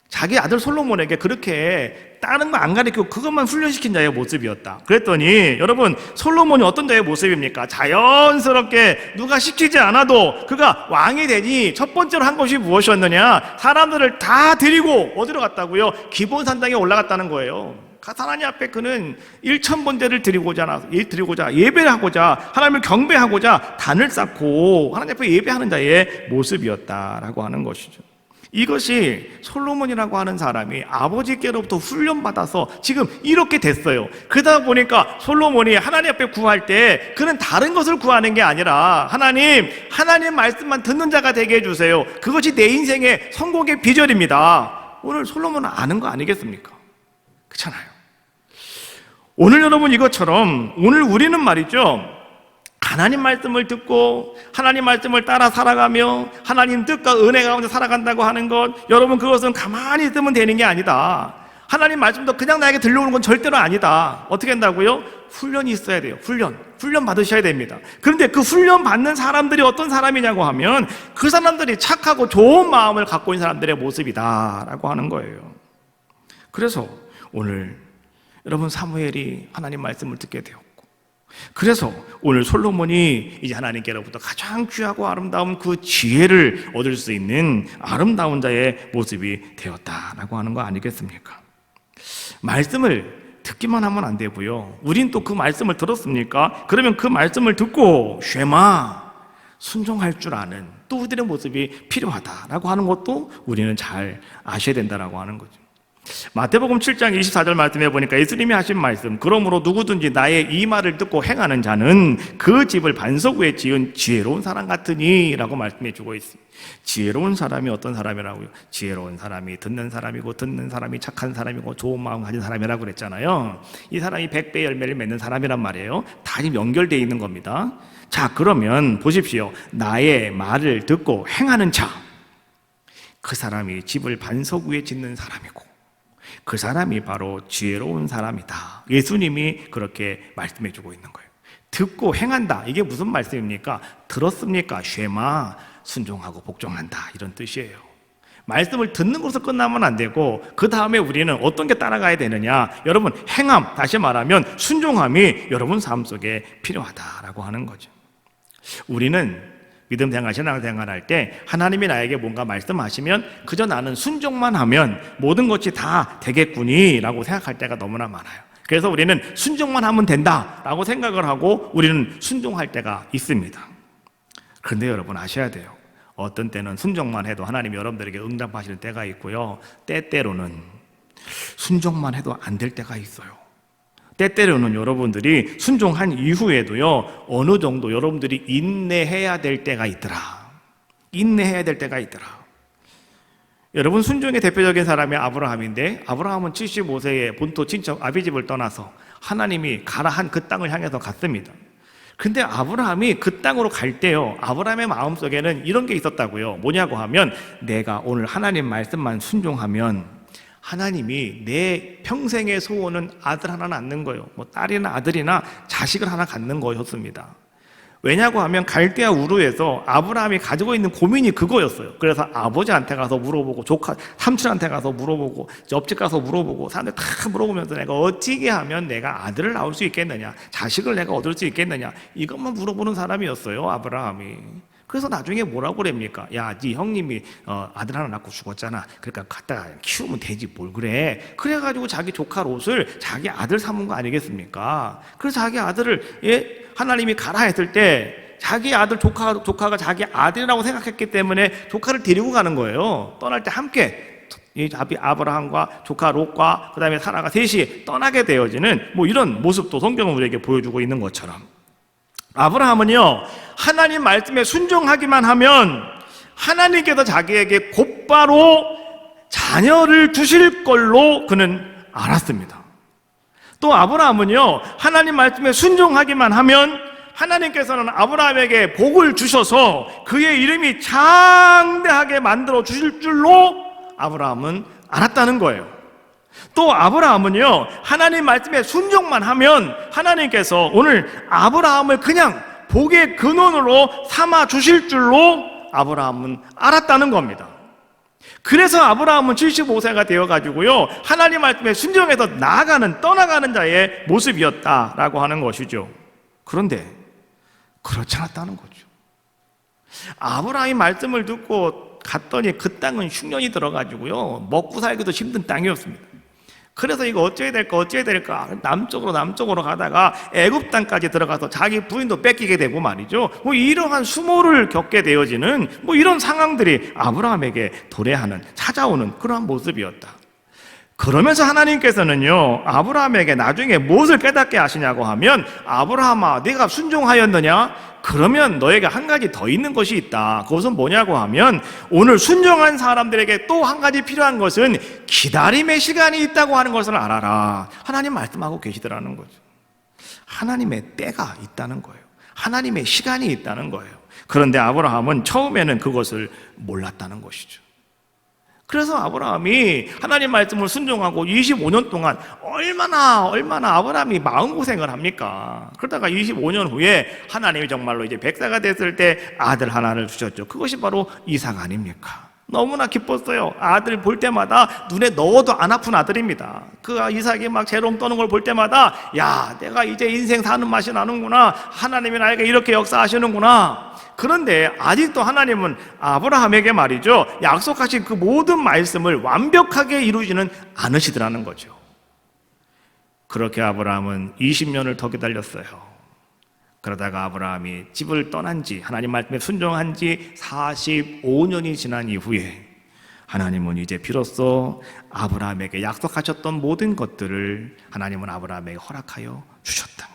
S1: 자기 아들 솔로몬에게 그렇게 다른 거 안 가르치고 그것만 훈련시킨 자의 모습이었다. 그랬더니 여러분 솔로몬이 어떤 자의 모습입니까? 자연스럽게 누가 시키지 않아도 그가 왕이 되니 첫 번째로 한 것이 무엇이었느냐? 사람들을 다 데리고 어디로 갔다고요? 기본산당에 올라갔다는 거예요. 하나님 앞에 그는 1,000번제를 드리고자 예배를 하고자 하나님을 경배하고자 단을 쌓고 하나님 앞에 예배하는 자의 모습이었다라고 하는 것이죠. 이것이 솔로몬이라고 하는 사람이 아버지께로부터 훈련받아서 지금 이렇게 됐어요. 그러다 보니까 솔로몬이 하나님 앞에 구할 때 그는 다른 것을 구하는 게 아니라 하나님 말씀만 듣는 자가 되게 해주세요. 그것이 내 인생의 성공의 비결입니다. 오늘 솔로몬은 아는 거 아니겠습니까? 그렇잖아요. 오늘 여러분 이것처럼 오늘 우리는 말이죠, 하나님 말씀을 듣고 하나님 말씀을 따라 살아가며 하나님 뜻과 은혜 가운데 살아간다고 하는 것, 여러분 그것은 가만히 있으면 되는 게 아니다. 하나님 말씀도 그냥 나에게 들려오는 건 절대로 아니다. 어떻게 한다고요? 훈련이 있어야 돼요. 훈련 받으셔야 됩니다. 그런데 그 훈련 받는 사람들이 어떤 사람이냐고 하면 그 사람들이 착하고 좋은 마음을 갖고 있는 사람들의 모습이다라고 하는 거예요. 그래서 오늘 여러분 사무엘이 하나님 말씀을 듣게 되었고, 그래서 오늘 솔로몬이 이제 하나님께로부터 가장 귀하고 아름다운 그 지혜를 얻을 수 있는 아름다운 자의 모습이 되었다라고 하는 거 아니겠습니까? 말씀을 듣기만 하면 안 되고요, 우린 또 그 말씀을 들었습니까? 그러면 그 말씀을 듣고 쉐마, 순종할 줄 아는 또 우리들의 모습이 필요하다라고 하는 것도 우리는 잘 아셔야 된다라고 하는 거죠. 마태복음 7장 24절 말씀해 보니까 예수님이 하신 말씀, 그러므로 누구든지 나의 이 말을 듣고 행하는 자는 그 집을 반석 위에 지은 지혜로운 사람 같으니 라고 말씀해 주고 있습니다. 지혜로운 사람이 어떤 사람이라고요? 지혜로운 사람이 듣는 사람이고, 듣는 사람이 착한 사람이고, 좋은 마음 가진 사람이라고 그랬잖아요. 이 사람이 100배 열매를 맺는 사람이란 말이에요. 다 연결되어 있는 겁니다. 자, 그러면 보십시오. 나의 말을 듣고 행하는 자, 그 사람이 집을 반석 위에 짓는 사람이고, 그 사람이 바로 지혜로운 사람이다. 예수님이 그렇게 말씀해 주고 있는 거예요. 듣고 행한다. 이게 무슨 말씀입니까? 들었습니까? 쉐마, 순종하고 복종한다. 이런 뜻이에요. 말씀을 듣는 것으로 끝나면 안 되고, 그 다음에 우리는 어떤 게 따라가야 되느냐? 여러분, 행함, 다시 말하면 순종함이 여러분 삶 속에 필요하다라고 하는 거죠. 우리는 믿음 생활, 신앙 생활할 때 하나님이 나에게 뭔가 말씀하시면 그저 나는 순종만 하면 모든 것이 다 되겠구니 라고 생각할 때가 너무나 많아요. 그래서 우리는 순종만 하면 된다 라고 생각을 하고 우리는 순종할 때가 있습니다. 그런데 여러분 아셔야 돼요. 어떤 때는 순종만 해도 하나님이 여러분들에게 응답하시는 때가 있고요, 때때로는 순종만 해도 안 될 때가 있어요. 때때로는 여러분들이 순종한 이후에도요, 어느 정도 여러분들이 인내해야 될 때가 있더라. 인내해야 될 때가 있더라. 여러분, 순종의 대표적인 사람이 아브라함인데, 아브라함은 75세에 본토 친척 아비집을 떠나서 하나님이 가라 한 그 땅을 향해서 갔습니다. 근데 아브라함이 그 땅으로 갈 때요, 아브라함의 마음속에는 이런 게 있었다고요. 뭐냐고 하면, 내가 오늘 하나님 말씀만 순종하면 하나님이 내 평생의 소원은 아들 하나 낳는 거예요. 뭐 딸이나 아들이나 자식을 하나 갖는 거였습니다. 왜냐고 하면 갈대아 우르에서 아브라함이 가지고 있는 고민이 그거였어요. 그래서 아버지한테 가서 물어보고, 조카, 삼촌한테 가서 물어보고, 옆집 가서 물어보고, 사람들 다 물어보면서 내가 어떻게 하면 내가 아들을 낳을 수 있겠느냐, 자식을 내가 얻을 수 있겠느냐, 이것만 물어보는 사람이었어요, 아브라함이. 그래서 나중에 뭐라고 그럽니까? 야, 네 형님이 아들 하나 낳고 죽었잖아. 그러니까 갖다가 키우면 되지 뭘 그래. 그래가지고 자기 조카 롯을 자기 아들 삼은 거 아니겠습니까? 그래서 자기 아들을 하나님이 가라 했을 때 자기 아들 조카가 자기 아들이라고 생각했기 때문에 조카를 데리고 가는 거예요. 떠날 때 함께 이 아브라함과 조카 롯과 그 다음에 사라가 셋이 떠나게 되어지는 뭐 이런 모습도 성경은 우리에게 보여주고 있는 것처럼, 아브라함은요, 하나님 말씀에 순종하기만 하면 하나님께서 자기에게 곧바로 자녀를 주실 걸로 그는 알았습니다. 또 아브라함은요, 하나님 말씀에 순종하기만 하면 하나님께서는 아브라함에게 복을 주셔서 그의 이름이 장대하게 만들어 주실 줄로 아브라함은 알았다는 거예요. 또 아브라함은요, 하나님 말씀에 순종만 하면 하나님께서 오늘 아브라함을 그냥 복의 근원으로 삼아 주실 줄로 아브라함은 알았다는 겁니다. 그래서 아브라함은 75세가 되어가지고요, 하나님 말씀에 순종해서 떠나가는 자의 모습이었다라고 하는 것이죠. 그런데 그렇지 않았다는 거죠. 아브라함이 말씀을 듣고 갔더니 그 땅은 흉년이 들어가지고요, 먹고 살기도 힘든 땅이었습니다. 그래서 이거 어찌해야 될까 남쪽으로 가다가 애굽 땅까지 들어가서 자기 부인도 뺏기게 되고 말이죠. 뭐 이러한 수모를 겪게 되어지는 뭐 이런 상황들이 아브라함에게 도래하는, 찾아오는 그러한 모습이었다. 그러면서 하나님께서는요, 아브라함에게 나중에 무엇을 깨닫게 하시냐고 하면, 아브라함아, 네가 순종하였느냐? 그러면 너에게 한 가지 더 있는 것이 있다. 그것은 뭐냐고 하면, 오늘 순종한 사람들에게 또 한 가지 필요한 것은 기다림의 시간이 있다고 하는 것을 알아라. 하나님 말씀하고 계시더라는 거죠. 하나님의 때가 있다는 거예요. 하나님의 시간이 있다는 거예요. 그런데 아브라함은 처음에는 그것을 몰랐다는 것이죠. 그래서 아브라함이 하나님 말씀을 순종하고 25년 동안 얼마나 아브라함이 마음고생을 합니까? 그러다가 25년 후에 하나님이 정말로 이제 100세가 됐을 때 아들 하나를 주셨죠. 그것이 바로 이삭 아닙니까? 너무나 기뻤어요. 아들 볼 때마다 눈에 넣어도 안 아픈 아들입니다. 그 이삭이 막 재롱 떠는 걸 볼 때마다, 야, 내가 이제 인생 사는 맛이 나는구나. 하나님이 나에게 이렇게 역사하시는구나. 그런데 아직도 하나님은 아브라함에게 말이죠, 약속하신 그 모든 말씀을 완벽하게 이루지는 않으시더라는 거죠. 그렇게 아브라함은 20년을 더 기다렸어요. 그러다가 아브라함이 집을 떠난 지, 하나님 말씀에 순종한 지 45년이 지난 이후에 하나님은 이제 비로소 아브라함에게 약속하셨던 모든 것들을 하나님은 아브라함에게 허락하여 주셨다.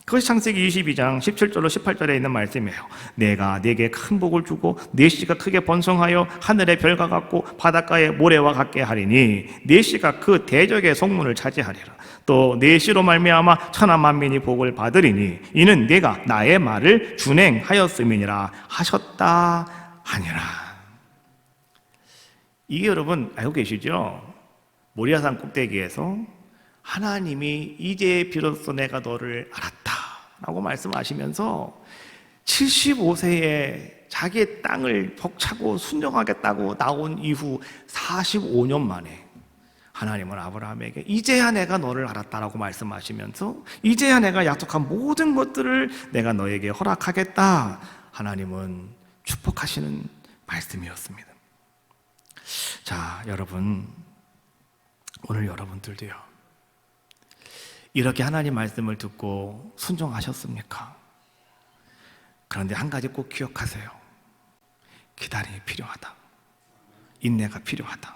S1: 그것이 창세기 22장 17절로 18절에 있는 말씀이에요. 내가 네게 큰 복을 주고 네 씨가 크게 번성하여 하늘의 별과 같고 바닷가의 모래와 같게 하리니 네 씨가 그 대적의 성문을 차지하리라. 또 네 씨로 말미암아 천하 만민이 복을 받으리니 이는 네가 나의 말을 준행하였음이니라 하셨다 하니라. 이게 여러분 알고 계시죠? 모리아산 꼭대기에서 하나님이 이제 비로소 내가 너를 알았다 라고 말씀하시면서 75세에 자기의 땅을 벅차고 순종하겠다고 나온 이후 45년 만에 하나님은 아브라함에게 이제야 내가 너를 알았다라고 말씀하시면서 이제야 내가 약속한 모든 것들을 내가 너에게 허락하겠다, 하나님은 축복하시는 말씀이었습니다. 자, 여러분, 오늘 여러분들도요, 이렇게 하나님 말씀을 듣고 순종하셨습니까? 그런데 한 가지 꼭 기억하세요. 기다림이 필요하다. 인내가 필요하다.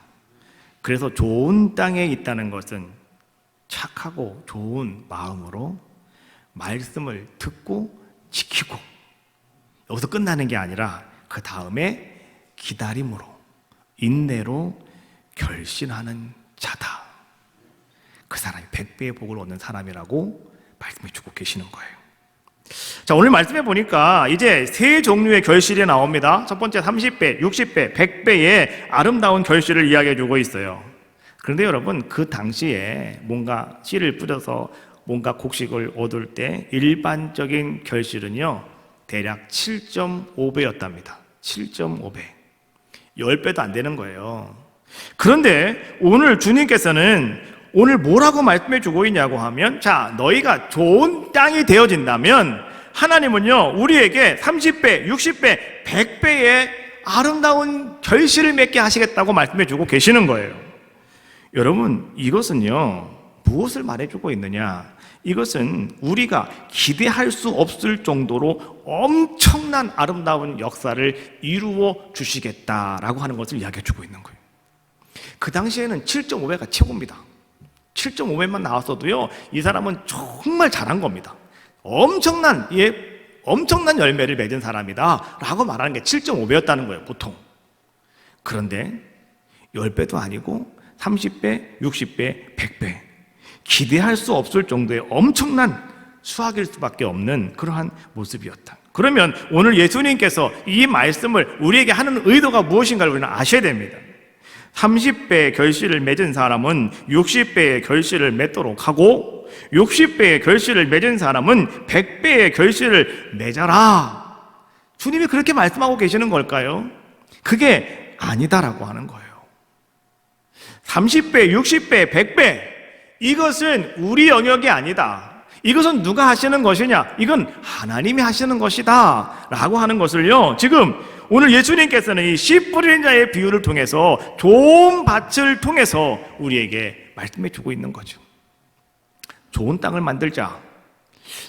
S1: 그래서 좋은 땅에 있다는 것은 착하고 좋은 마음으로 말씀을 듣고 지키고, 여기서 끝나는 게 아니라 그 다음에 기다림으로, 인내로 결신하는 자다. 그 사람이 100배의 복을 얻는 사람이라고 말씀해 주고 계시는 거예요. 자, 오늘 말씀해 보니까 이제 세 종류의 결실이 나옵니다. 첫 번째 30배, 60배, 100배의 아름다운 결실을 이야기해 주고 있어요. 그런데 여러분, 그 당시에 뭔가 씨를 뿌려서 뭔가 곡식을 얻을 때 일반적인 결실은요, 대략 7.5배였답니다. 7.5배. 10배도 안 되는 거예요. 그런데 오늘 주님께서는 오늘 뭐라고 말씀해 주고 있냐고 하면, 자, 너희가 좋은 땅이 되어진다면 하나님은요, 우리에게 30배, 60배, 100배의 아름다운 결실을 맺게 하시겠다고 말씀해 주고 계시는 거예요. 여러분, 이것은요, 무엇을 말해주고 있느냐? 이것은 우리가 기대할 수 없을 정도로 엄청난 아름다운 역사를 이루어 주시겠다라고 하는 것을 이야기해 주고 있는 거예요. 그 당시에는 7.5배가 최고입니다. 7.5배만 나왔어도요, 이 사람은 정말 잘한 겁니다. 엄청난 열매를 맺은 사람이다 라고 말하는 게 7.5배였다는 거예요, 보통. 그런데 10배도 아니고 30배, 60배, 100배, 기대할 수 없을 정도의 엄청난 수확일 수밖에 없는 그러한 모습이었다. 그러면 오늘 예수님께서 이 말씀을 우리에게 하는 의도가 무엇인가를 우리는 아셔야 됩니다. 30배의 결실을 맺은 사람은 60배의 결실을 맺도록 하고, 60배의 결실을 맺은 사람은 100배의 결실을 맺어라. 주님이 그렇게 말씀하고 계시는 걸까요? 그게 아니다라고 하는 거예요. 30배, 60배, 100배, 이것은 우리 영역이 아니다. 이것은 누가 하시는 것이냐? 이건 하나님이 하시는 것이다 라고 하는 것을요, 지금 오늘 예수님께서는 이 씨 뿌리는 자의 비유를 통해서, 좋은 밭을 통해서 우리에게 말씀해 주고 있는 거죠. 좋은 땅을 만들자.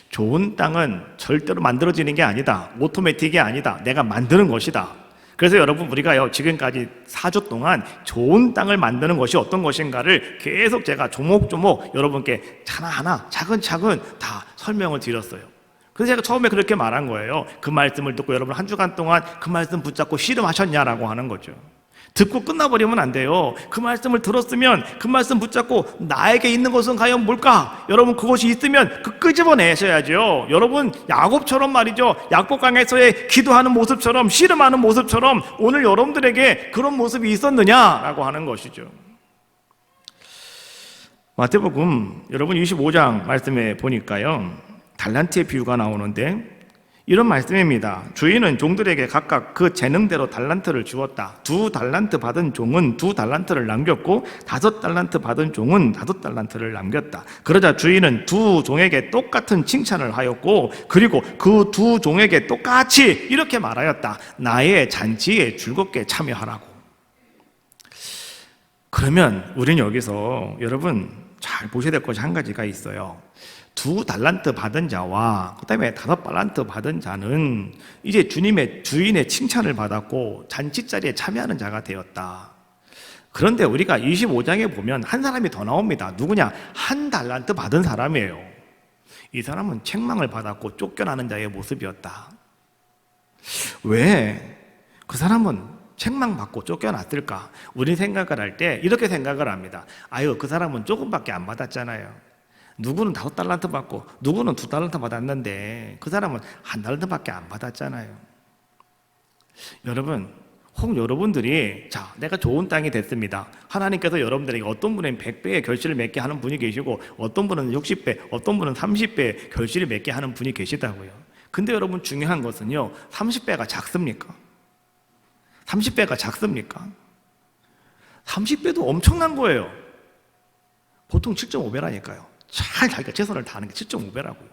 S1: 좋은 땅은 절대로 만들어지는 게 아니다. 오토매틱이 아니다. 내가 만드는 것이다. 그래서 여러분, 우리가요, 지금까지 4주 동안 좋은 땅을 만드는 것이 어떤 것인가를 계속 제가 조목조목 여러분께 하나하나 차근차근 다 설명을 드렸어요. 그래서 제가 처음에 그렇게 말한 거예요. 그 말씀을 듣고 여러분 한 주간 동안 그 말씀 붙잡고 씨름하셨냐라고 하는 거죠. 듣고 끝나버리면 안 돼요. 그 말씀을 들었으면 그 말씀 붙잡고 나에게 있는 것은 과연 뭘까? 여러분, 그것이 있으면 그 끄집어내셔야죠. 여러분, 야곱처럼 말이죠, 약복강에서의 기도하는 모습처럼, 씨름하는 모습처럼 오늘 여러분들에게 그런 모습이 있었느냐라고 하는 것이죠. 마태복음 여러분 25장 말씀에 보니까요, 달란트의 비유가 나오는데 이런 말씀입니다. 주인은 종들에게 각각 그 재능대로 달란트를 주었다. 2달란트 받은 종은 2달란트를 남겼고 5달란트 받은 종은 5달란트를 남겼다. 그러자 주인은 두 종에게 똑같은 칭찬을 하였고, 그리고 그 두 종에게 똑같이 이렇게 말하였다. 나의 잔치에 즐겁게 참여하라고. 그러면 우리는 여기서 여러분 잘 보셔야 될 것이 한 가지가 있어요. 2달란트 받은 자와 그 다음에 5달란트 받은 자는 이제 주인의 칭찬을 받았고 잔치 자리에 참여하는 자가 되었다. 그런데 우리가 25장에 보면 한 사람이 더 나옵니다. 누구냐? 한 달란트 받은 사람이에요. 이 사람은 책망을 받았고 쫓겨나는 자의 모습이었다. 왜 그 사람은 책망받고 쫓겨났을까? 우리 생각을 할 때 이렇게 생각을 합니다. 아유, 그 사람은 조금밖에 안 받았잖아요. 누구는 5달란트 받고 누구는 2달란트 받았는데 그 사람은 1달란트밖에 안 받았잖아요. 여러분, 혹 여러분들이 자, 내가 좋은 땅이 됐습니다. 하나님께서 여러분들에게 어떤 분은 100배의 결실을 맺게 하는 분이 계시고 어떤 분은 60배, 어떤 분은 30배의 결실을 맺게 하는 분이 계시다고요. 근데 여러분, 중요한 것은요, 30배가 작습니까? 30배가 작습니까? 30배도 엄청난 거예요. 보통 7.5배라니까요. 잘 자기가 최선을 다하는 게 7.5배라고요.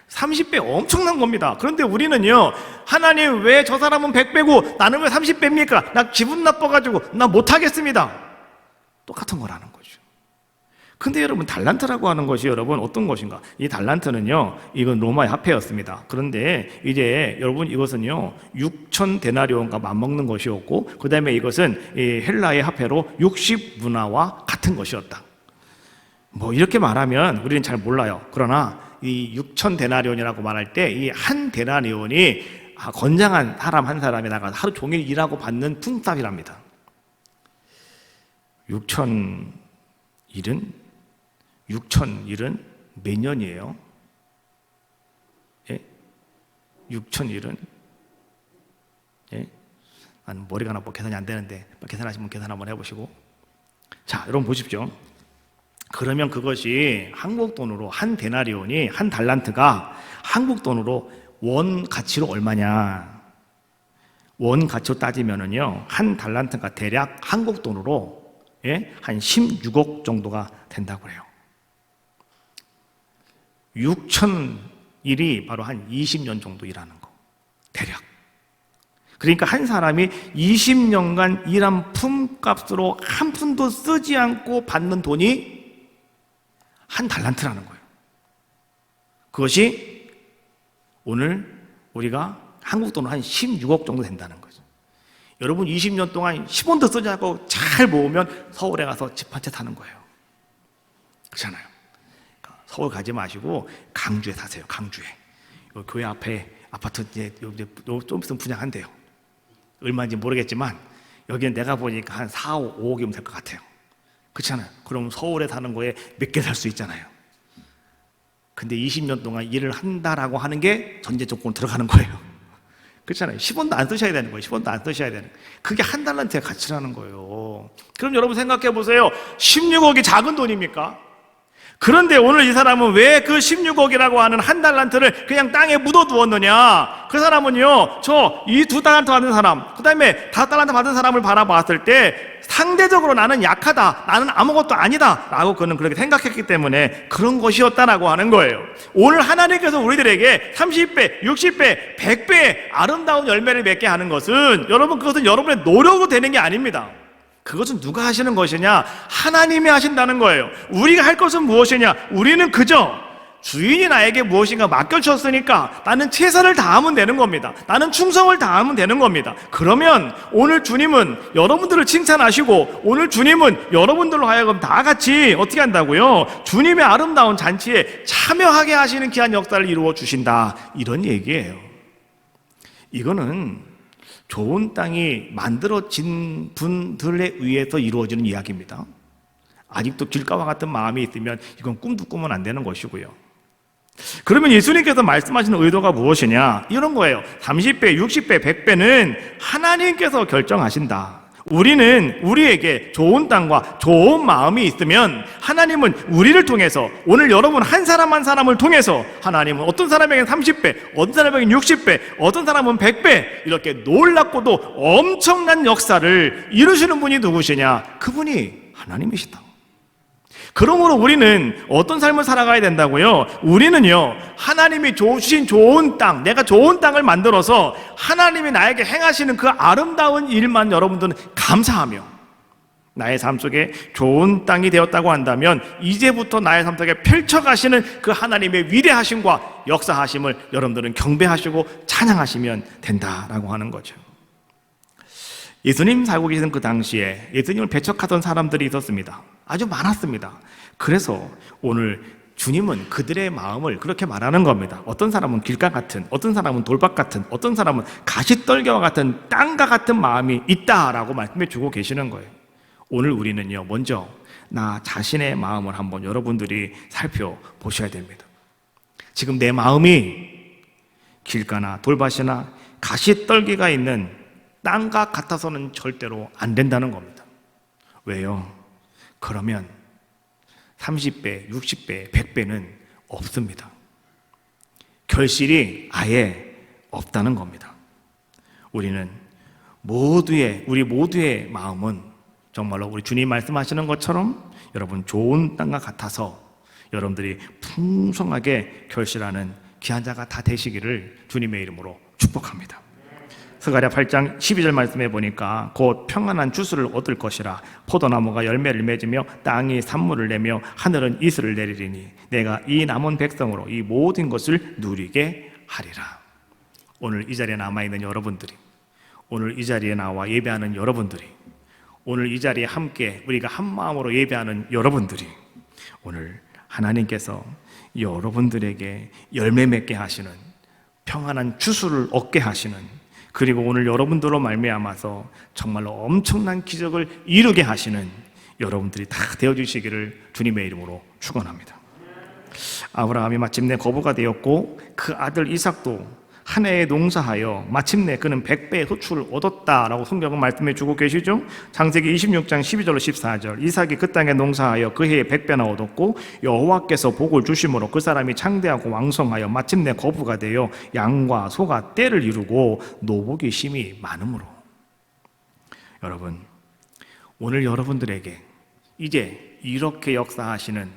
S1: 30배 엄청난 겁니다. 그런데 우리는요, 하나님 왜 저 사람은 100배고 나는 왜 30배입니까? 나 기분 나빠가지고 나 못하겠습니다. 똑같은 거라는 거죠. 근데 여러분, 달란트라고 하는 것이 여러분 어떤 것인가? 이 달란트는요, 이건 로마의 화폐였습니다. 그런데 이제 여러분, 이것은요 6천 데나리온과 맞먹는 것이었고, 그 다음에 이것은 이 헬라의 화폐로 60문화와 같은 것이었다. 뭐 이렇게 말하면 우리는 잘 몰라요. 그러나 이 6천 데나리온이라고 말할 때 이 한 데나리온이 건장한 사람 한 사람이 나가서 하루 종일 일하고 받는 품삯이랍니다. 6,000일은 몇 년이에요? 예? 6,000일은? 예? 머리가 나빠 계산이 안 되는데 계산하시면 계산 한번 해보시고. 자, 여러분 보십시오. 그러면 그것이 한국 돈으로 한 데나리온이, 한 달란트가 한국 돈으로 원 가치로 얼마냐? 원 가치로 따지면은요, 한 달란트가 대략 한국 돈으로 한 16억 정도가 된다고 해요. 6,000일이 바로 한 20년 정도 일하는 거, 대략. 그러니까 한 사람이 20년간 일한 품값으로 한 푼도 쓰지 않고 받는 돈이 한 달란트라는 거예요. 그것이 오늘 우리가 한국 돈으로 한 16억 정도 된다는 거죠. 여러분, 20년 동안 10원도 쓰지 않고 잘 모으면 서울에 가서 집 한 채 사는 거예요. 그렇잖아요. 서울 가지 마시고 강주에 사세요. 강주에. 교회 앞에 아파트 이제 좀 있으면 분양한대요. 얼마인지 모르겠지만 여기는 내가 보니까 한 4, 5억이면 될 것 같아요. 그렇잖아요. 그럼 서울에 사는 거에 몇 개 살 수 있잖아요. 근데 20년 동안 일을 한다라고 하는 게 전제 조건으로 들어가는 거예요. 그렇잖아요. 10원도 안 쓰셔야 되는 거예요. 10원도 안 쓰셔야 되는 거예요. 그게 한 달란트의 가치라는 거예요. 그럼 여러분 생각해 보세요. 16억이 작은 돈입니까? 그런데 오늘 이 사람은 왜 그 16억이라고 하는 한 달란트를 그냥 땅에 묻어두었느냐? 그 사람은요, 이 2달란트 받은 사람, 그 다음에 5달란트 받은 사람을 바라봤을 때 상대적으로 나는 약하다, 나는 아무것도 아니다 라고 그는 그렇게 생각했기 때문에 그런 것이었다라고 하는 거예요. 오늘 하나님께서 우리들에게 30배, 60배, 100배의 아름다운 열매를 맺게 하는 것은 여러분, 그것은 여러분의 노력으로 되는 게 아닙니다. 그것은 누가 하시는 것이냐? 하나님이 하신다는 거예요. 우리가 할 것은 무엇이냐? 우리는 그저 주인이 나에게 무엇인가 맡겨주셨으니까 나는 최선을 다하면 되는 겁니다. 나는 충성을 다하면 되는 겁니다. 그러면 오늘 주님은 여러분들을 칭찬하시고 오늘 주님은 여러분들로 하여금 다 같이 어떻게 한다고요? 주님의 아름다운 잔치에 참여하게 하시는 귀한 역사를 이루어 주신다, 이런 얘기예요. 이거는 좋은 땅이 만들어진 분들에 의해서 이루어지는 이야기입니다. 아직도 길가와 같은 마음이 있으면 이건 꿈도 꾸면 안 되는 것이고요. 그러면 예수님께서 말씀하시는 의도가 무엇이냐? 이런 거예요. 30배, 60배, 100배는 하나님께서 결정하신다. 우리는 우리에게 좋은 땅과 좋은 마음이 있으면 하나님은 우리를 통해서, 오늘 여러분 한 사람 한 사람을 통해서 하나님은 어떤 사람에게는 30배, 어떤 사람에게는 60배, 어떤 사람은 100배, 이렇게 놀랍고도 엄청난 역사를 이루시는 분이 누구시냐? 그분이 하나님이시다. 그러므로 우리는 어떤 삶을 살아가야 된다고요? 우리는요, 하나님이 주신 좋은 땅, 내가 좋은 땅을 만들어서 하나님이 나에게 행하시는 그 아름다운 일만 여러분들은 감사하며 나의 삶 속에 좋은 땅이 되었다고 한다면 이제부터 나의 삶 속에 펼쳐가시는 그 하나님의 위대하심과 역사하심을 여러분들은 경배하시고 찬양하시면 된다라고 하는 거죠. 예수님 살고 계신 그 당시에 예수님을 배척하던 사람들이 있었습니다. 아주 많았습니다. 그래서 오늘 주님은 그들의 마음을 그렇게 말하는 겁니다. 어떤 사람은 길가 같은, 어떤 사람은 돌박 같은, 어떤 사람은 가시떨기와 같은 땅과 같은 마음이 있다라고 말씀해 주고 계시는 거예요. 오늘 우리는요, 먼저 나 자신의 마음을 한번 여러분들이 살펴보셔야 됩니다. 지금 내 마음이 길가나 돌밭이나 가시떨기가 있는 땅과 같아서는 절대로 안 된다는 겁니다. 왜요? 그러면 30배, 60배, 100배는 없습니다. 결실이 아예 없다는 겁니다. 우리 모두의 마음은 정말로 우리 주님 말씀하시는 것처럼 여러분 좋은 땅과 같아서 여러분들이 풍성하게 결실하는 귀한 자가 다 되시기를 주님의 이름으로 축복합니다. 스가랴 8장 12절 말씀해 보니까 곧 평안한 주수를 얻을 것이라 포도나무가 열매를 맺으며 땅이 산물을 내며 하늘은 이슬을 내리리니 내가 이 남은 백성으로 이 모든 것을 누리게 하리라. 오늘 이 자리에 남아있는 여러분들이, 오늘 이 자리에 나와 예배하는 여러분들이, 오늘 이 자리에 함께 우리가 한 마음으로 예배하는 여러분들이 오늘 하나님께서 여러분들에게 열매 맺게 하시는 평안한 주수를 얻게 하시는, 그리고 오늘 여러분들로 말미암아서 정말로 엄청난 기적을 이루게 하시는 여러분들이 다 되어주시기를 주님의 이름으로 축원합니다. 아브라함이 마침내 거부가 되었고 그 아들 이삭도 한 해에 농사하여 마침내 그는 100배의 흡수를 얻었다라고 성경은 말씀해 주고 계시죠. 창세기 26장 12절로 14절 이삭이 그 땅에 농사하여 그 해에 100배나 얻었고 여호와께서 복을 주심으로 그 사람이 창대하고 왕성하여 마침내 거부가 되어 양과 소가 떼를 이루고 노복이 심히 많으므로. 여러분, 오늘 여러분들에게 이제 이렇게 역사하시는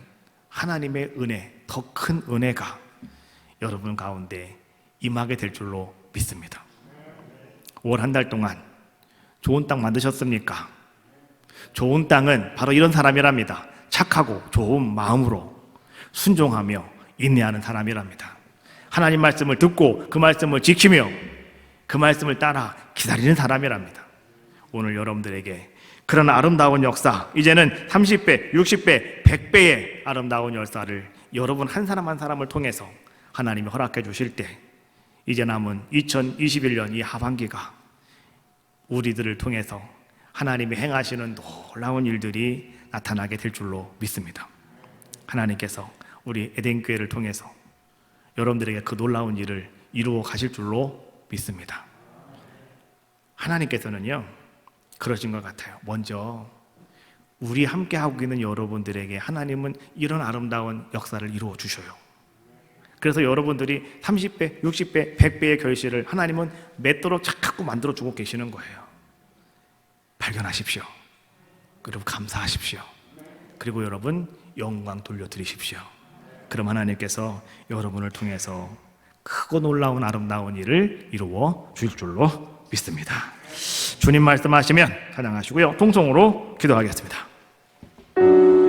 S1: 하나님의 은혜, 더 큰 은혜가 여러분 가운데 임하게 될 줄로 믿습니다. 5월 한 달 동안 좋은 땅 만드셨습니까? 좋은 땅은 바로 이런 사람이랍니다. 착하고 좋은 마음으로 순종하며 인내하는 사람이랍니다. 하나님 말씀을 듣고 그 말씀을 지키며 그 말씀을 따라 기다리는 사람이랍니다. 오늘 여러분들에게 그런 아름다운 역사, 이제는 30배, 60배, 100배의 아름다운 역사를 여러분 한 사람 한 사람을 통해서 하나님이 허락해 주실 때 이제 남은 2021년 이 하반기가 우리들을 통해서 하나님이 행하시는 놀라운 일들이 나타나게 될 줄로 믿습니다. 하나님께서 우리 에덴교회를 통해서 여러분들에게 그 놀라운 일을 이루어 가실 줄로 믿습니다. 하나님께서는요, 그러신 것 같아요. 먼저 우리 함께 하고 있는 여러분들에게 하나님은 이런 아름다운 역사를 이루어 주셔요. 그래서 여러분들이 30배, 60배, 100배의 결실을 하나님은 맺도록 자꾸 만들어주고 계시는 거예요. 발견하십시오. 그리고 감사하십시오. 그리고 여러분 영광 돌려드리십시오. 그럼 하나님께서 여러분을 통해서 크고 놀라운 아름다운 일을 이루어 주실 줄로 믿습니다. 주님 말씀하시면 찬양하시고요, 통성으로 기도하겠습니다.